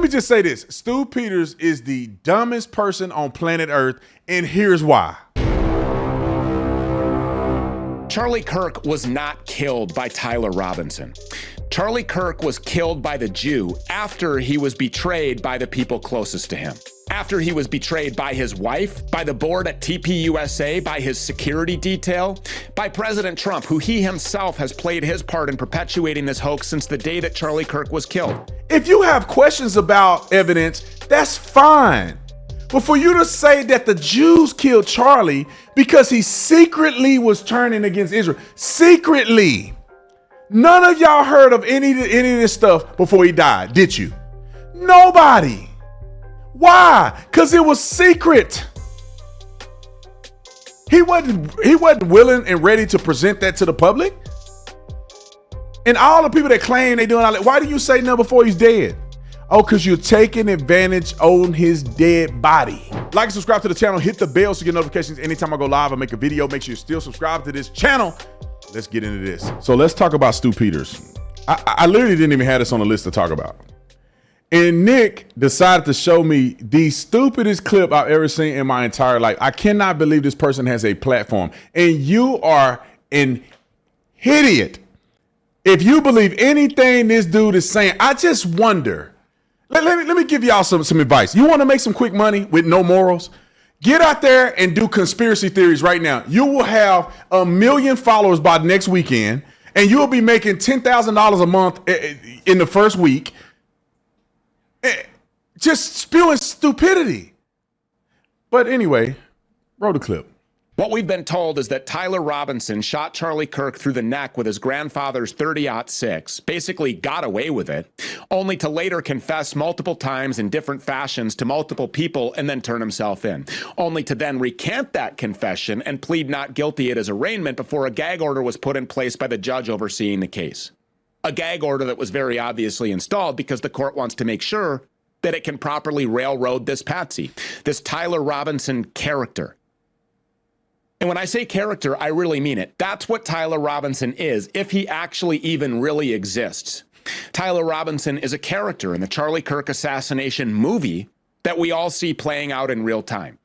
Let me just say this. Stu Peters is the dumbest person on planet Earth, and here's why. Charlie Kirk was not killed by Tyler Robinson. Charlie Kirk was killed by the Jew after he was betrayed by the people closest to him. After he was betrayed by his wife, by the board at TPUSA, by his security detail, by President Trump, who he himself has played his part in perpetuating this hoax since the day that Charlie Kirk was killed. If you have questions about evidence, that's fine. But for you to say that the Jews killed Charlie because he secretly was turning against Israel, secretly, none of y'all heard of any of this stuff before he died, did you? Nobody. Why? Because it was secret. He wasn't willing and ready to present that to the public. And all the people that claim they doing all that, why do you say no before he's dead? Oh, because you're taking advantage on his dead body. Like and subscribe to the channel. Hit the bell so you get notifications anytime I go live or make a video. Make sure you're still subscribed to this channel. Let's get into this. So let's talk about Stu Peters. I literally didn't even have this on the list to talk about. And Nick decided to show me the stupidest clip I've ever seen in my entire life. I cannot believe this person has a platform. And you are an idiot if you believe anything this dude is saying. I just wonder. Let me give y'all some advice. You want to make some quick money with no morals? Get out there and do conspiracy theories right now. You will have 1 million followers by next weekend, and you will be making $10,000 a month in the first week. Just spewing stupidity. But anyway, roll the clip. What we've been told is that Tyler Robinson shot Charlie Kirk through the neck with his grandfather's .30-06, basically got away with it, only to later confess multiple times in different fashions to multiple people and then turn himself in, only to then recant that confession and plead not guilty at his arraignment before a gag order was put in place by the judge overseeing the case. A gag order that was very obviously installed because the court wants to make sure that it can properly railroad this patsy, this Tyler Robinson character. And when I say character, I really mean it. That's what Tyler Robinson is, if he actually even really exists. Tyler Robinson is a character in the Charlie Kirk assassination movie that we all see playing out in real time.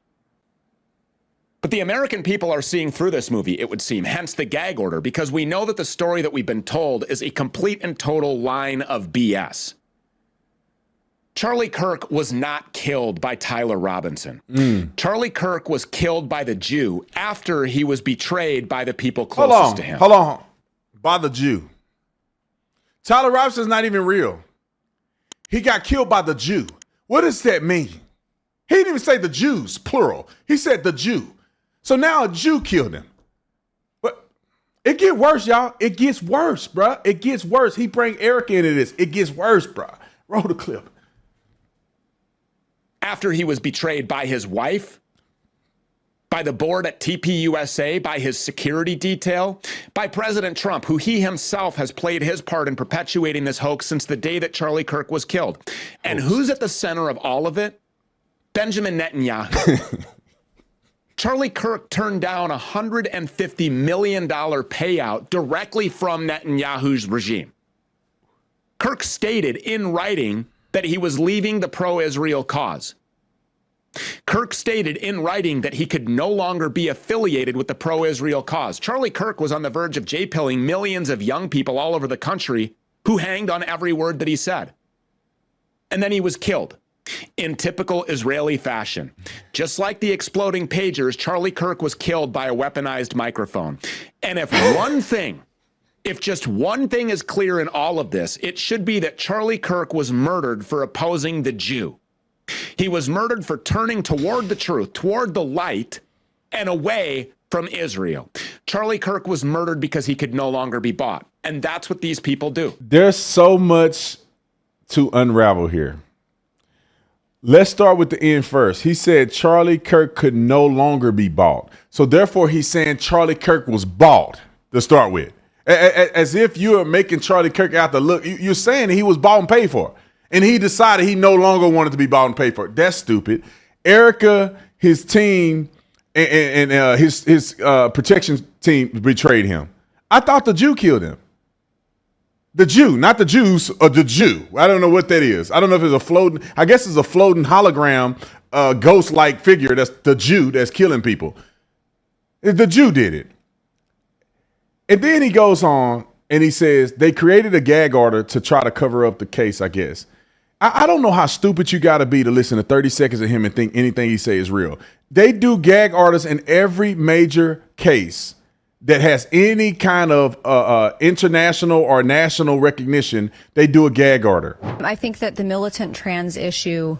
But the American people are seeing through this movie, it would seem, hence the gag order, because we know that the story that we've been told is a complete and total line of BS. Charlie Kirk was not killed by Tyler Robinson. Charlie Kirk was killed by the Jew after he was betrayed by the people closest to him. Hold on. By the Jew. Tyler Robinson's not even real. He got killed by the Jew. What does that mean? He didn't even say the Jews, plural. He said the Jew. So now a Jew killed him. But it gets worse, y'all. It gets worse, bruh. It gets worse. He bring Erika into this. It gets worse, bruh. Roll the clip. After he was betrayed by his wife, by the board at TPUSA, by his security detail, by President Trump, who he himself has played his part in perpetuating this hoax since the day that Charlie Kirk was killed. And who's at the center of all of it? Benjamin Netanyahu. Charlie Kirk turned down a $150 million payout directly from Netanyahu's regime. Kirk stated in writing that he was leaving the pro-Israel cause. Kirk stated in writing that he could no longer be affiliated with the pro-Israel cause. Charlie Kirk was on the verge of J-pilling millions of young people all over the country who hanged on every word that he said. And then he was killed in typical Israeli fashion. Just like the exploding pagers, Charlie Kirk was killed by a weaponized microphone. And if just one thing is clear in all of this, it should be that Charlie Kirk was murdered for opposing the Jew. He was murdered for turning toward the truth, toward the light, and away from Israel. Charlie Kirk was murdered because he could no longer be bought. And that's what these people do. There's so much to unravel here. Let's start with the end first. He said Charlie Kirk could no longer be bought. So therefore, he's saying Charlie Kirk was bought to start with. As if you're making Charlie Kirk out to look. You're saying he was bought and paid for. And he decided he no longer wanted to be bought and paid for. That's stupid. Erika, his team, and his protection team betrayed him. I thought the Jew killed him. The Jew, not the Jews, or the Jew. I don't know what that is. I don't know if it's a floating, I guess it's a floating hologram, ghost-like figure. That's the Jew that's killing people. The Jew did it. And then he goes on and he says they created a gag order to try to cover up the case, I guess. I don't know how stupid you got to be to listen to 30 seconds of him and think anything he say is real. They do gag orders in every major case that has any kind of international or national recognition. They do a gag order. I think that the militant trans issue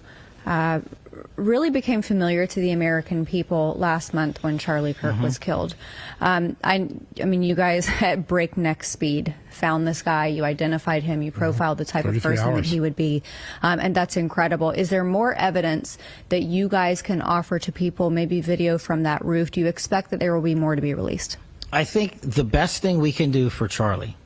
really became familiar to the American people last month when Charlie Kirk was killed. I mean, you guys at breakneck speed found this guy, you identified him, you profiled the type of person that he would be, and that's incredible. Is there more evidence that you guys can offer to people, maybe video from that roof? Do you expect that there will be more to be released? I think the best thing we can do for Charlie,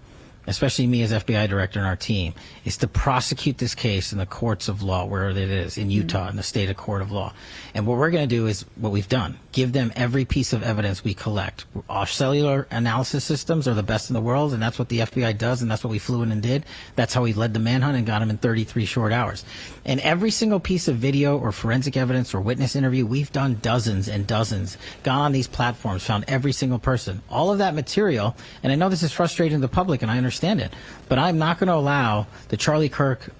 especially me as FBI director and our team, is to prosecute this case in the courts of law, wherever it is, in Utah, in the state of court of law. And what we're going to do is what we've done. Give them every piece of evidence we collect. Our cellular analysis systems are the best in the world, and that's what the FBI does, and that's what we flew in and did. That's how we led the manhunt and got him in 33 short hours. And every single piece of video or forensic evidence or witness interview, we've done dozens and dozens, gone on these platforms, found every single person. All of that material, and I know this is frustrating to the public, and I understand it, but I'm not going to allow the Charlie Kirk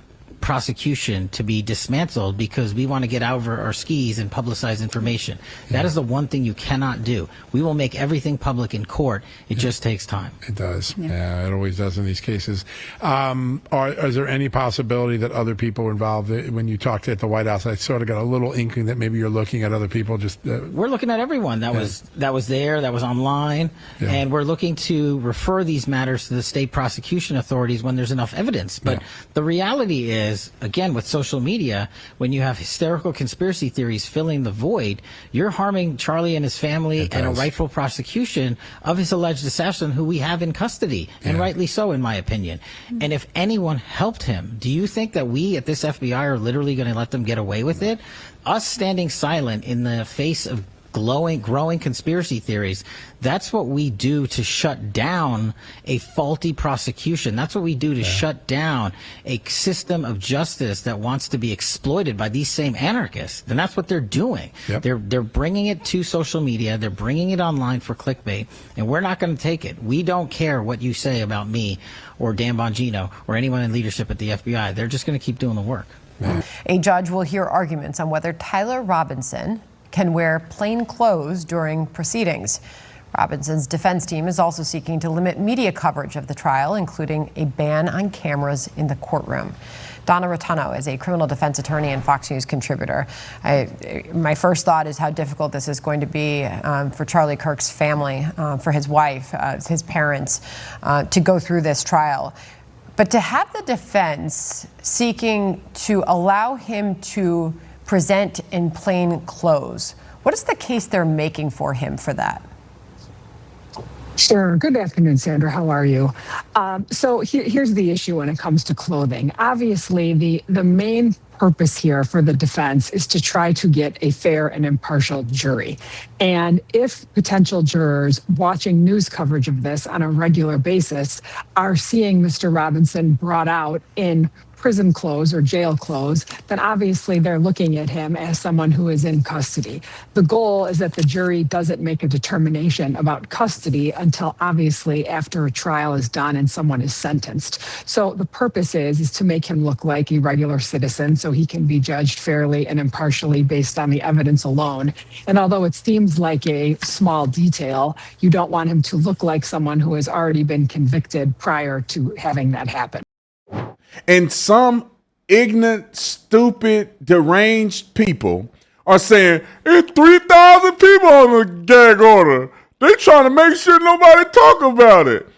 prosecution to be dismantled because we want to get over our skis and publicize information. That is the one thing you cannot do. We will make everything public in court. It just takes time. It does. Yeah, it always does in these cases. Is there any possibility that other people were involved? When you talked at the White House, I sort of got a little inkling that maybe you're looking at other people. We're looking at everyone that was there, that was online, and we're looking to refer these matters to the state prosecution authorities when there's enough evidence. But the reality is, again, with social media, when you have hysterical conspiracy theories filling the void, you're harming Charlie and his family and a rightful prosecution of his alleged assassin, who we have in custody, and rightly so, in my opinion. And if anyone helped him, do you think that we at this FBI are literally going to let them get away with it? Us standing silent in the face of growing conspiracy theories, that's what we do to shut down a faulty prosecution. That's what we do to shut down a system of justice that wants to be exploited by these same anarchists. And that's what they're doing. They're bringing it to social media. They're bringing it online for clickbait, and we're not going to take it. We don't care what you say about me or Dan Bongino or anyone in leadership at the FBI. They're just going to keep doing the work. A judge will hear arguments on whether Tyler Robinson can wear plain clothes during proceedings. Robinson's defense team is also seeking to limit media coverage of the trial, including a ban on cameras in the courtroom. Donna Rotano is a criminal defense attorney and Fox News contributor. My first thought is how difficult this is going to be for Charlie Kirk's family, for his wife, his parents, to go through this trial. But to have the defense seeking to allow him to present in plain clothes, what is the case they're making for him for that? Sure. Good afternoon, Sandra. How are you? So here's the issue when it comes to clothing. Obviously, the main purpose here for the defense is to try to get a fair and impartial jury. And if potential jurors watching news coverage of this on a regular basis are seeing Mr. Robinson brought out in prison clothes or jail clothes, then obviously they're looking at him as someone who is in custody. The goal is that the jury doesn't make a determination about custody until obviously after a trial is done and someone is sentenced. So the purpose is to make him look like a regular citizen so he can be judged fairly and impartially based on the evidence alone. And although it seems like a small detail, you don't want him to look like someone who has already been convicted prior to having that happen. And some ignorant, stupid, deranged people are saying, it's 3,000 people on the gag order. They trying to make sure nobody talk about it.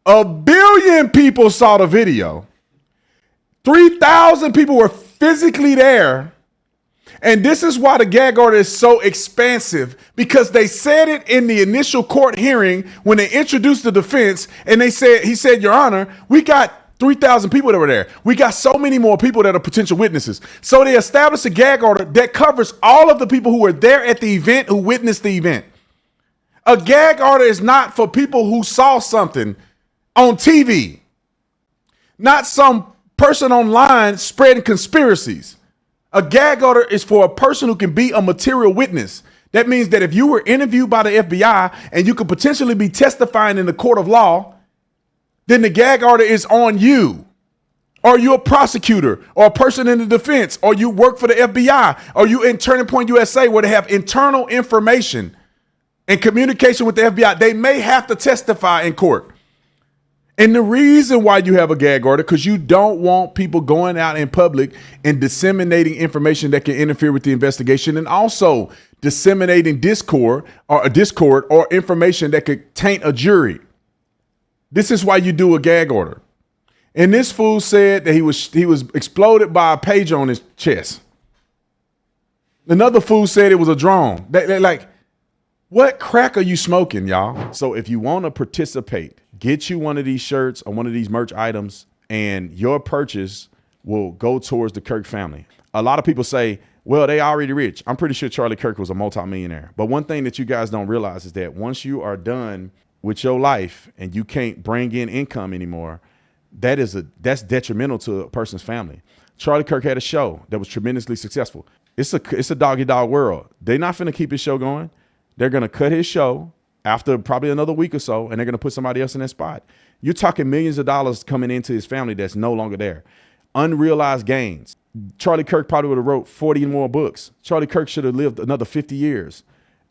1 billion people saw the video. 3,000 people were physically there. And this is why the gag order is so expansive, because they said it in the initial court hearing when they introduced the defense, and he said, Your Honor, we got 3,000 people that were there. We got so many more people that are potential witnesses. So they established a gag order that covers all of the people who were there at the event, who witnessed the event. A gag order is not for people who saw something on TV. not some person online spreading conspiracies. A gag order is for a person who can be a material witness. That means that if you were interviewed by the FBI and you could potentially be testifying in the court of law, then the gag order is on you. Or you're a prosecutor or a person in the defense, or you work for the FBI, or you in Turning Point USA where they have internal information and communication with the FBI. They may have to testify in court. And the reason why you have a gag order, because you don't want people going out in public and disseminating information that can interfere with the investigation, and also disseminating discord or information that could taint a jury. This is why you do a gag order. And this fool said that he was exploded by a pager on his chest. Another fool said it was a drone. They like, what crack are you smoking, y'all? So if you want to participate, get you one of these shirts or one of these merch items, and your purchase will go towards the Kirk family. A lot of people say, well, they already rich. I'm pretty sure Charlie Kirk was a multimillionaire. But one thing that you guys don't realize is that once you are done with your life and you can't bring in income anymore, that's detrimental to a person's family. Charlie Kirk had a show that was tremendously successful. It's a dog-eat-dog world. They're not finna keep his show going. They're gonna cut his show after probably another week or so, and they're gonna put somebody else in that spot. You're talking millions of dollars coming into his family that's no longer there. Unrealized gains. Charlie Kirk probably would have wrote 40 more books. Charlie Kirk should have lived another 50 years.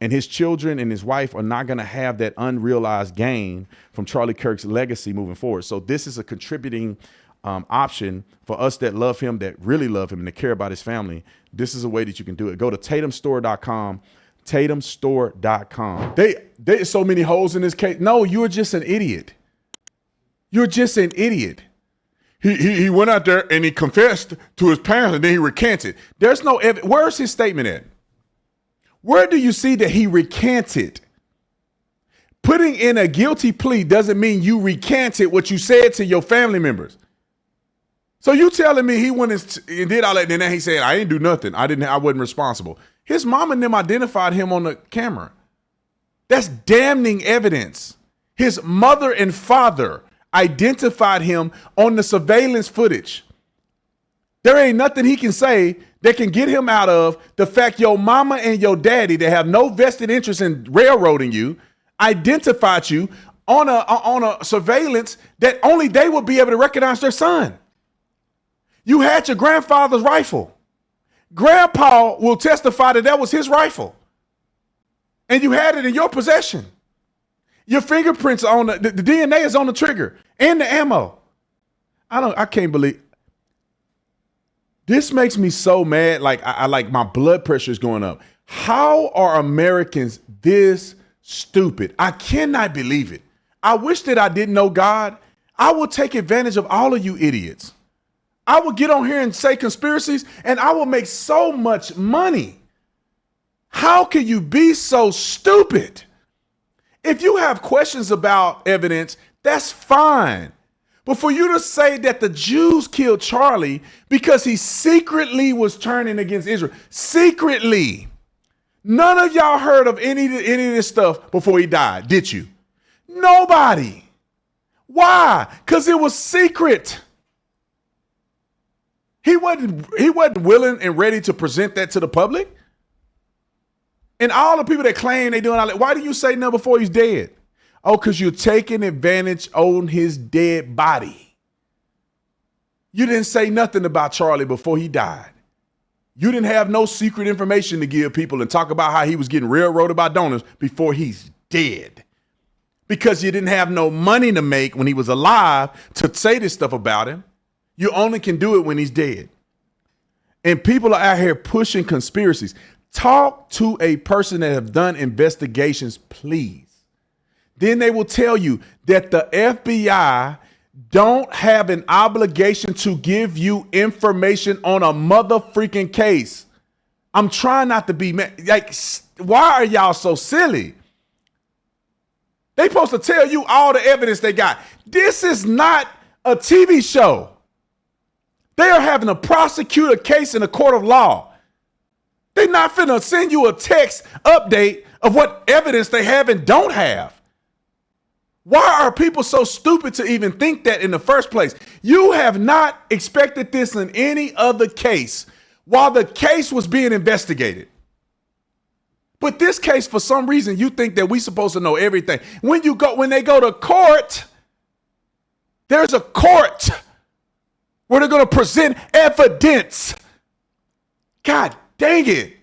And his children and his wife are not going to have that unrealized gain from Charlie Kirk's legacy moving forward. So this is a contributing option for us that love him, that really love him, and that care about his family. This is a way that you can do it. Go to tatumstore.com, tatumstore.com. There's so many holes in this case. No, you're just an idiot. You're just an idiot. He went out there and he confessed to his parents and then he recanted. There's no evidence. Where's his statement at? Where do you see that he recanted? Putting in a guilty plea doesn't mean you recanted what you said to your family members. So you telling me he went and did all that, and then he said, I didn't do nothing. I wasn't responsible. His mom and them identified him on the camera. That's damning evidence. His mother and father identified him on the surveillance footage. There ain't nothing he can say that can get him out of the fact your mama and your daddy that have no vested interest in railroading you identified you on a surveillance that only they would be able to recognize their son. You had your grandfather's rifle. Grandpa will testify that was his rifle. And you had it in your possession. Your fingerprints on the DNA is on the trigger and the ammo. I can't believe. This makes me so mad. Like I like my blood pressure is going up. How are Americans this stupid? I cannot believe it. I wish that I didn't know God. I will take advantage of all of you idiots. I will get on here and say conspiracies and I will make so much money. How can you be so stupid? If you have questions about evidence, that's fine. But for you to say that the Jews killed Charlie because he secretly was turning against Israel, secretly, none of y'all heard of any of this stuff before he died, did you? Nobody. Why? Because it was secret. He wasn't willing and ready to present that to the public. And all the people that claim they doing all that, why do you say no before he's dead? Oh, because you're taking advantage on his dead body. You didn't say nothing about Charlie before he died. You didn't have no secret information to give people and talk about how he was getting railroaded by donors before he's dead. Because you didn't have no money to make when he was alive to say this stuff about him. You only can do it when he's dead. And people are out here pushing conspiracies. Talk to a person that have done investigations, please. Then they will tell you that the FBI don't have an obligation to give you information on a mother freaking case. I'm trying not to be like, why are y'all so silly? They supposed to tell you all the evidence they got. This is not a TV show. They are having to prosecute a case in a court of law. They're not finna send you a text update of what evidence they have and don't have. Why are people so stupid to even think that in the first place? You have not expected this in any other case while the case was being investigated. But this case, for some reason, you think that we're supposed to know everything. When they go to court, there's a court where they're going to present evidence. God dang it.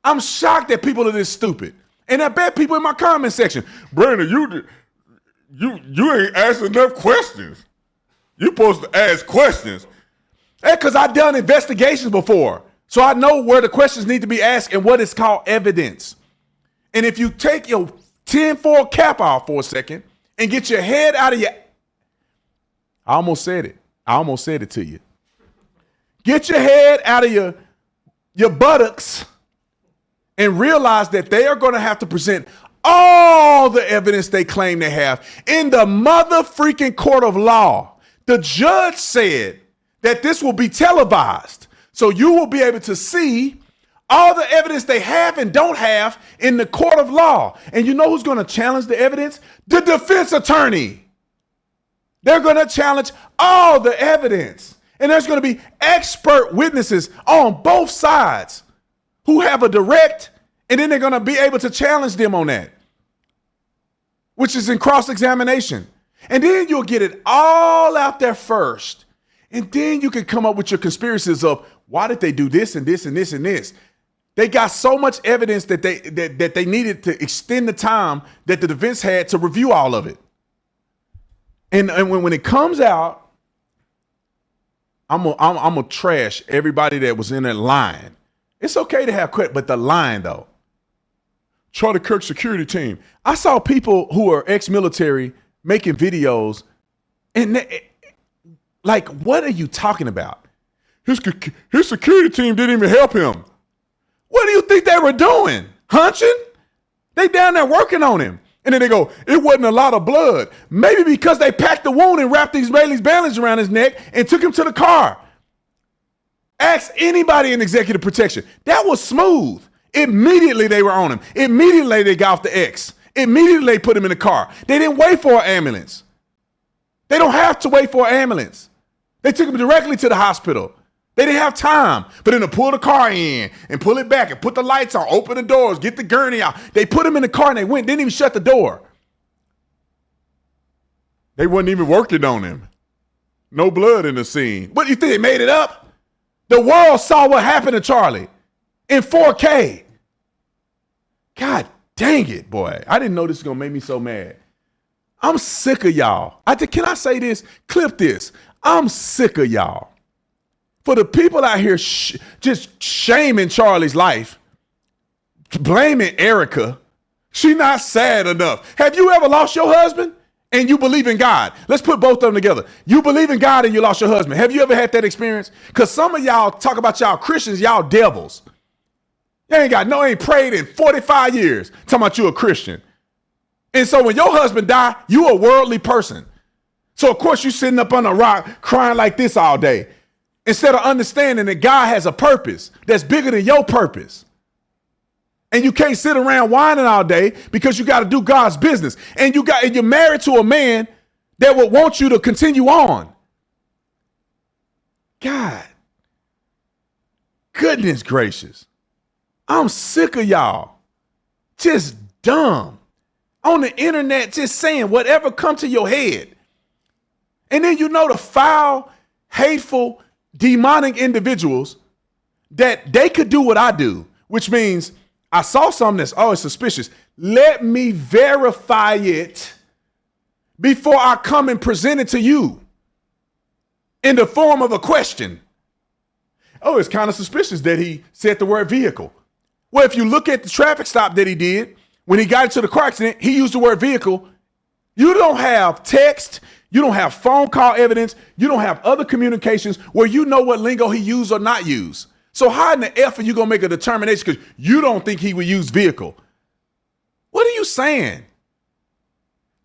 I'm shocked that people are this stupid. And I bet people in my comment section, Brandon, you ain't asking enough questions. You're supposed to ask questions. Because I've done investigations before. So I know where the questions need to be asked and what is called evidence. And if you take your tinfoil cap off for a second and get your head out of your... I almost said it to you. Get your head out of your buttocks and realize that they are going to have to present all the evidence they claim they have in the mother freaking court of law. The judge said that this will be televised. So you will be able to see all the evidence they have and don't have in the court of law. And you know who's going to challenge the evidence? The defense attorney. They're going to challenge all the evidence. And there's going to be expert witnesses on both sides who have a direct, and then they're going to be able to challenge them on that, which is in cross-examination. And then you'll get it all out there first. And then you can come up with your conspiracies of why did they do this and this and this and this. They got so much evidence that they needed to extend the time that the defense had to review all of it. And when it comes out, I'm gonna trash everybody that was in that line. It's okay to have quit, but the line though. Charlie Kirk security team. I saw people who are ex-military making videos, and like, what are you talking about? His security team didn't even help him. What do you think they were doing? Hunching? They down there working on him. And then they go, it wasn't a lot of blood. Maybe because they packed the wound and wrapped the Israeli's bandage around his neck and took him to the car. Ask anybody in executive protection. That was smooth. Immediately they were on him. Immediately they got off the X. Immediately they put him in the car. They didn't wait for an ambulance. They don't have to wait for an ambulance. They took him directly to the hospital. They didn't have time for them to pull the car in and pull it back and put the lights on, open the doors, get the gurney out. They put him in the car and they went, didn't even shut the door. They wasn't even working on him. No blood in the scene. What do you think, they made it up? The world saw what happened to Charlie in 4K. God dang it, boy. I didn't know this was going to make me so mad. I'm sick of y'all. Can I say this? Clip this. I'm sick of y'all. For the people out here just shaming Charlie's life, blaming Erika, she not sad enough. Have you ever lost your husband and you believe in God? Let's put both of them together. You believe in God and you lost your husband. Have you ever had that experience? Because some of y'all talk about y'all Christians, y'all devils. You ain't prayed in 45 years talking about you a Christian. And so when your husband die, you a worldly person. So of course you sitting up on a rock crying like this all day, instead of understanding that God has a purpose that's bigger than your purpose. And you can't sit around whining all day because you got to do God's business. And you're married to a man that would want you to continue on. God, goodness gracious. I'm sick of y'all. Just dumb. On the internet, just saying whatever come to your head. And then the foul, hateful, demonic individuals that they could do what I do, which means I saw something it's suspicious. Let me verify it before I come and present it to you in the form of a question. Oh, it's kind of suspicious that he said the word vehicle. Well, if you look at the traffic stop that he did, when he got into the car accident, he used the word vehicle. You don't have text. You don't have phone call evidence. You don't have other communications where you know what lingo he used or not used. So how in the F are you going to make a determination because you don't think he would use vehicle? What are you saying?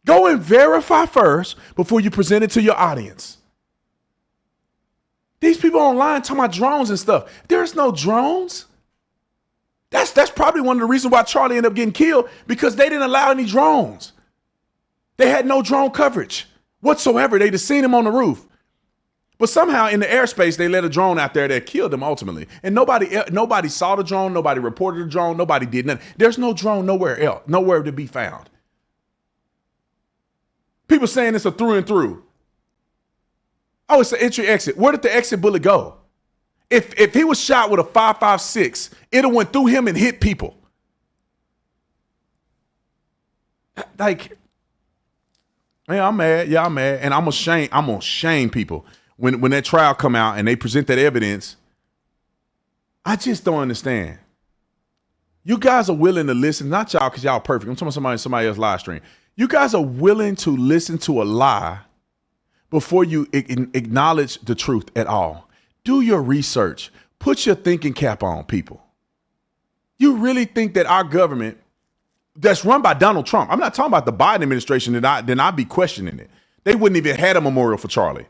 Go and verify first before you present it to your audience. These people online talking about drones and stuff. There's no drones. That's probably one of the reasons why Charlie ended up getting killed, because they didn't allow any drones. They had no drone coverage whatsoever. They just seen him on the roof. But somehow in the airspace, they let a drone out there that killed him ultimately. And nobody saw the drone. Nobody reported the drone. Nobody did nothing. There's no drone nowhere else, nowhere to be found. People saying it's a through and through. Oh, it's an entry exit. Where did the exit bullet go? If he was shot with a 5.56, it have went through him and hit people. Like, yeah, I'm mad. Yeah, I'm mad. And I'm gonna shame people. When that trial come out and they present that evidence, I just don't understand. You guys are willing to listen, not y'all because y'all perfect. I'm talking about somebody else's live stream. You guys are willing to listen to a lie before you acknowledge the truth at all. Do your research. Put your thinking cap on, people. You really think that our government that's run by Donald Trump, I'm not talking about the Biden administration, then I'd be questioning it. They wouldn't even had a memorial for Charlie.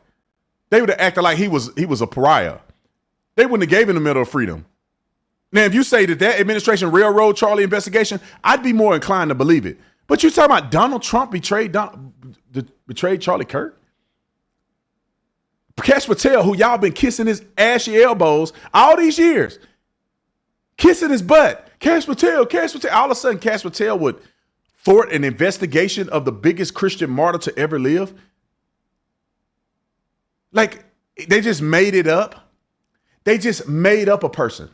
They would have acted like he was a pariah. They wouldn't have gave him the Medal of Freedom. Now, if you say that administration railroad Charlie investigation, I'd be more inclined to believe it. But you talking about Donald Trump betrayed Charlie Kirk? Cash Patel, who y'all been kissing his ashy elbows all these years, kissing his butt. Cash Patel. All of a sudden, Cash Patel would thwart an investigation of the biggest Christian martyr to ever live. Like, they just made it up. They just made up a person.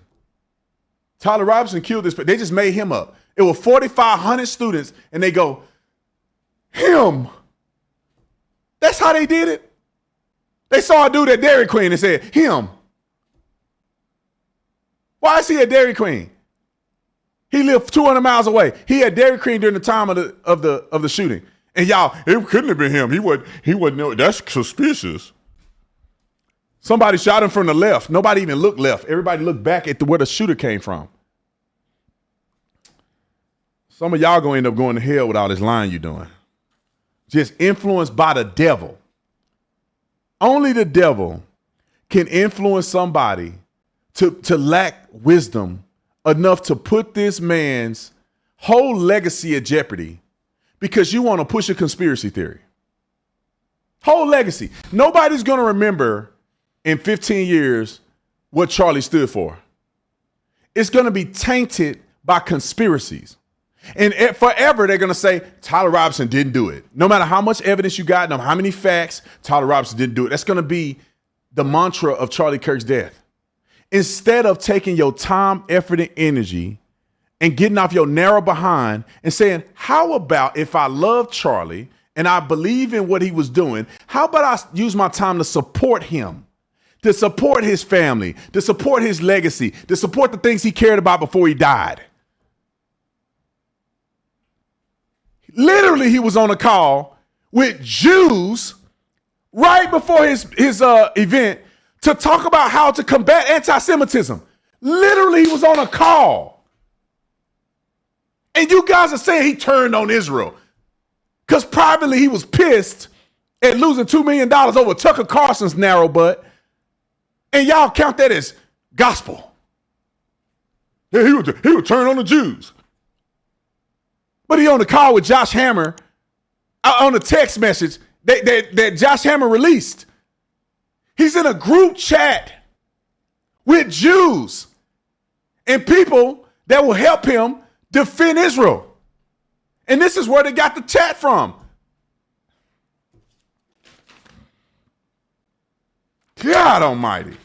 Tyler Robinson killed this, but they just made him up. It was 4,500 students, and they go, him. That's how they did it. They saw a dude at Dairy Queen and said, him. Why is he at Dairy Queen? He lived 200 miles away. He had Dairy Queen during the time of the shooting. And y'all, it couldn't have been him. He wouldn't know. That's suspicious. Somebody shot him from the left. Nobody even looked left. Everybody looked back at where the shooter came from. Some of y'all gonna end up going to hell with all this lying you're doing. Just influenced by the devil. Only the devil can influence somebody to lack wisdom enough to put this man's whole legacy at jeopardy because you want to push a conspiracy theory. Whole legacy. Nobody's going to remember in 15 years what Charlie stood for. It's going to be tainted by conspiracies. And forever, they're going to say, Tyler Robinson didn't do it. No matter how much evidence you got, no matter how many facts, Tyler Robinson didn't do it. That's going to be the mantra of Charlie Kirk's death. Instead of taking your time, effort, and energy and getting off your narrow behind and saying, how about if I love Charlie and I believe in what he was doing, how about I use my time to support him, to support his family, to support his legacy, to support the things he cared about before he died? Literally, he was on a call with Jews right before his event to talk about how to combat anti-Semitism. Literally, he was on a call. And you guys are saying he turned on Israel because privately he was pissed at losing $2 million over Tucker Carlson's narrow butt. And y'all count that as gospel. Yeah, he would turn on the Jews. But he on the call with Josh Hammer on a text message that Josh Hammer released. He's in a group chat with Jews and people that will help him defend Israel. And this is where they got the chat from. God almighty.